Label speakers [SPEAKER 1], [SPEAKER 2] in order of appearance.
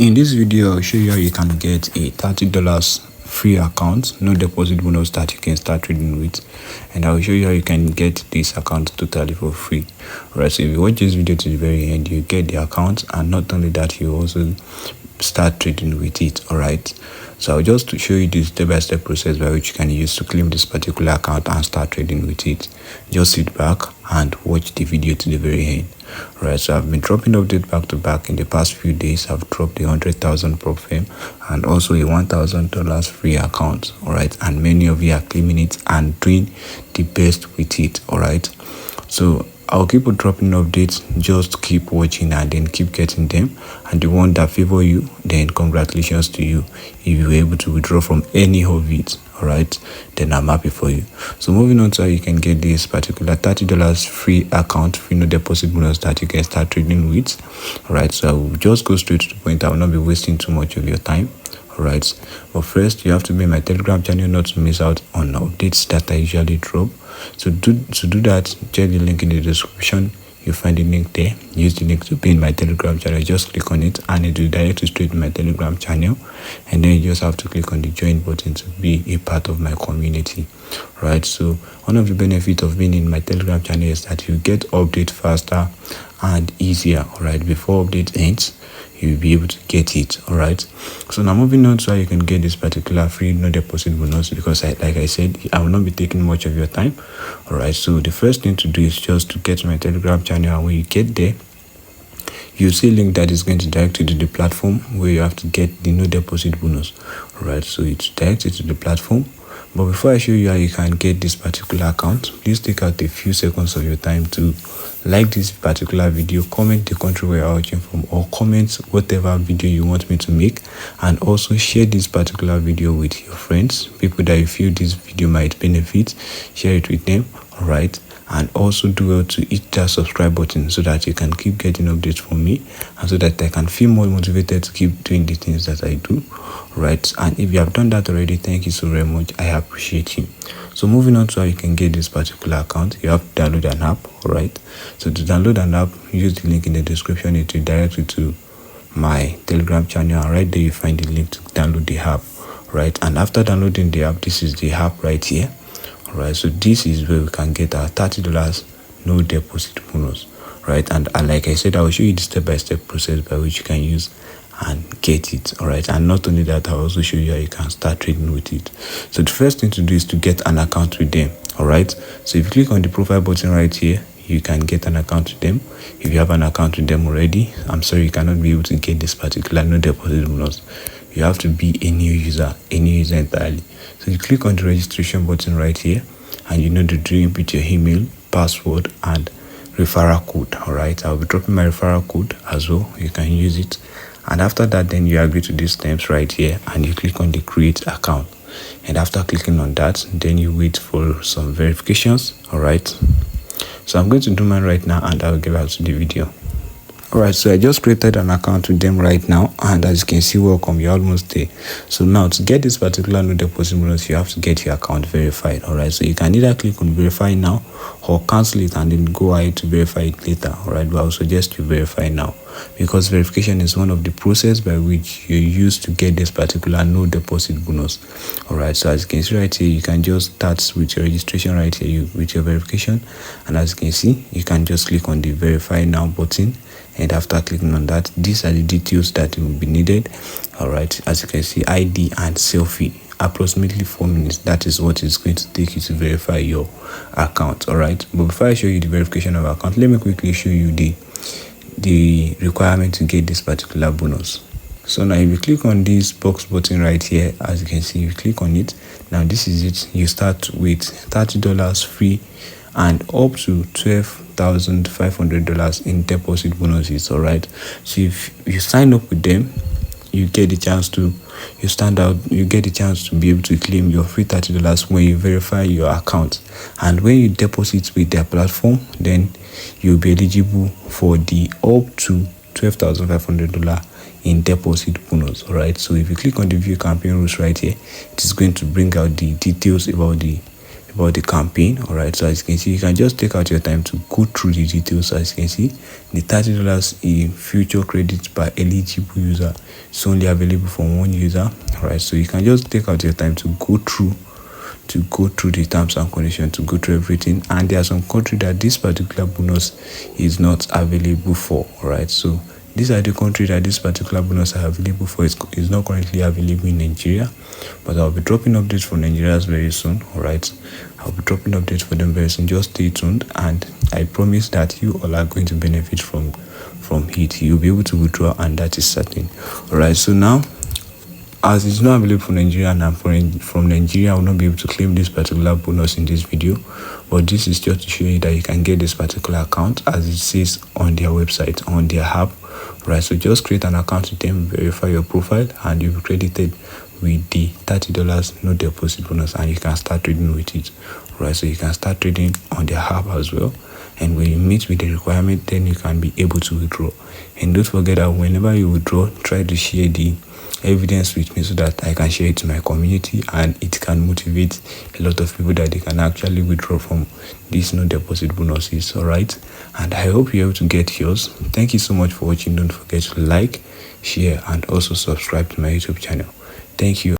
[SPEAKER 1] In this video, I'll show you how you can get a $30 free account, no deposit bonus that you can start trading with, and I'll show you how you can get this account totally for free. Alright, so if you watch this video to the very end, you get the account, and not only that, you also start trading with it. Alright, so I'll just show you the step-by-step process by which you can use to claim this particular account and start trading with it. Just sit back and watch the video to the very end. Right, so I've been dropping updates back to back. In the past few days, I've dropped a 100,000 prop firm and also a $1,000 free account. All right, and many of you are claiming it and doing the best with it. All right, so I'll keep on dropping updates. Just keep watching and then keep getting them. And the one that favor you, then congratulations to you if you were able to withdraw from any of it. All right, then I'm happy for you. So moving on to how you can get this particular $30 free account, free no deposit bonus that you can start trading with. All right, so I will just go straight to the point. I will not be wasting too much of your time. All right, but first you have to be in my Telegram channel not to miss out on updates that I usually drop. So to do that, check the link in the description. You find the link there. Use the link to be in my Telegram channel. Just click on it and it will direct you straight to my Telegram channel, and then you just have to click on the join button to be a part of my community. Right, so one of the benefits of being in my Telegram channel is that you get update faster and easier. All right, before update ends, you'll be able to get it. All right, so now moving on to how you can get this particular free no deposit bonus, because like I said, I will not be taking much of your time. All right, so the first thing to do is just to get my Telegram channel, and when you get there, you see a link that is going to direct you to the platform where you have to get the no deposit bonus. All right, so it's directed to the platform. But before I show you how you can get this particular account, please take out a few seconds of your time to like this particular video, comment the country where you're watching from, or comment whatever video you want me to make, and also share this particular video with your friends, people that you feel this video might benefit. Share it with them. All right, and also do well to hit that subscribe button so that you can keep getting updates from me, and so that I can feel more motivated to keep doing the things that I do. Right, and if you have done that already, thank you so very much. I appreciate you. So moving on to how you can get this particular account, you have to download an app. All right, so to download an app, use the link in the description. It will direct you to my Telegram channel, and right there you find the link to download the app. Right, and after downloading the app, this is the app right here. All right, so this is where we can get our $30 no deposit bonus. Right, and like I said, I will show you the step-by-step process by which you can use and get it. All right, and not only that, I'll also show you how you can start trading with it. So the first thing to do is to get an account with them. All right, so if you click on the profile button right here, you can get an account with them. If you have an account with them already, I'm sorry, you cannot be able to get this particular no deposit bonus. You have to be a new user entirely. So you click on the registration button right here, and you know to do input your email, password, and referral code. All right, I'll be dropping my referral code as well. You can use it. And after that, then you agree to these steps right here, and you click on the create account. And after clicking on that, then you wait for some verifications. All right, so I'm going to do mine right now, and I'll get back to the video. All right, so I just created an account with them right now, and as you can see, welcome, you're almost there. So now to get this particular no deposit bonus, you have to get your account verified. All right, so you can either click on verify now or cancel it and then go ahead to verify it later. All right, but I will suggest you verify now, because verification is one of the process by which you use to get this particular no deposit bonus. All right, so as you can see right here, you can just start with your registration right here with your verification, and as you can see, you can just click on the verify now button. And after clicking on that, these are the details that will be needed. All right, as you can see, ID and selfie, approximately 4 minutes. That is what it's going to take you to verify your account. All right, but before I show you the verification of account, let me quickly show you the requirement to get this particular bonus. So now if you click on this box button right here, as you can see, you click on it. Now this is it. You start with $30 free and up to $12,500 in deposit bonuses. All right, so if you sign up with them, you get the chance to get the chance to be able to claim your free $30 when you verify your account. And when you deposit with their platform, then you'll be eligible for the up to $12,500 in deposit bonus. All right, so if you click on the view campaign rules right here, it is going to bring out the details about the about the campaign. All right, so as you can see, you can just take out your time to go through the details. So as you can see, the $30 in future credit by eligible user is only available for one user. All right, so you can just take out your time to go through the terms and conditions, to go through everything. And there are some countries that this particular bonus is not available for. All right, so these are the countries that this particular bonus are available for. It's not currently available in Nigeria, but I'll be dropping updates for Nigeria very soon. All right, I'll be dropping updates for them very soon. Just stay tuned, and I promise that you all are going to benefit from it. You'll be able to withdraw, and that is certain. All right, so now, as it's not available for Nigeria, and from Nigeria, I will not be able to claim this particular bonus in this video, but this is just to show you that you can get this particular account as it says on their website, on their app. Right, so just create an account with them, verify your profile, and you'll be credited with the $30 no deposit bonus, and you can start trading with it. Right, so you can start trading on their app as well, and when you meet with the requirement, then you can be able to withdraw. And don't forget that whenever you withdraw, try to share the evidence with me so that I can share it to my community, and it can motivate a lot of people that they can actually withdraw from these no deposit bonuses. All right, and I hope you're able to get yours. Thank you so much for watching. Don't forget to like, share, and also subscribe to my YouTube channel. Thank you.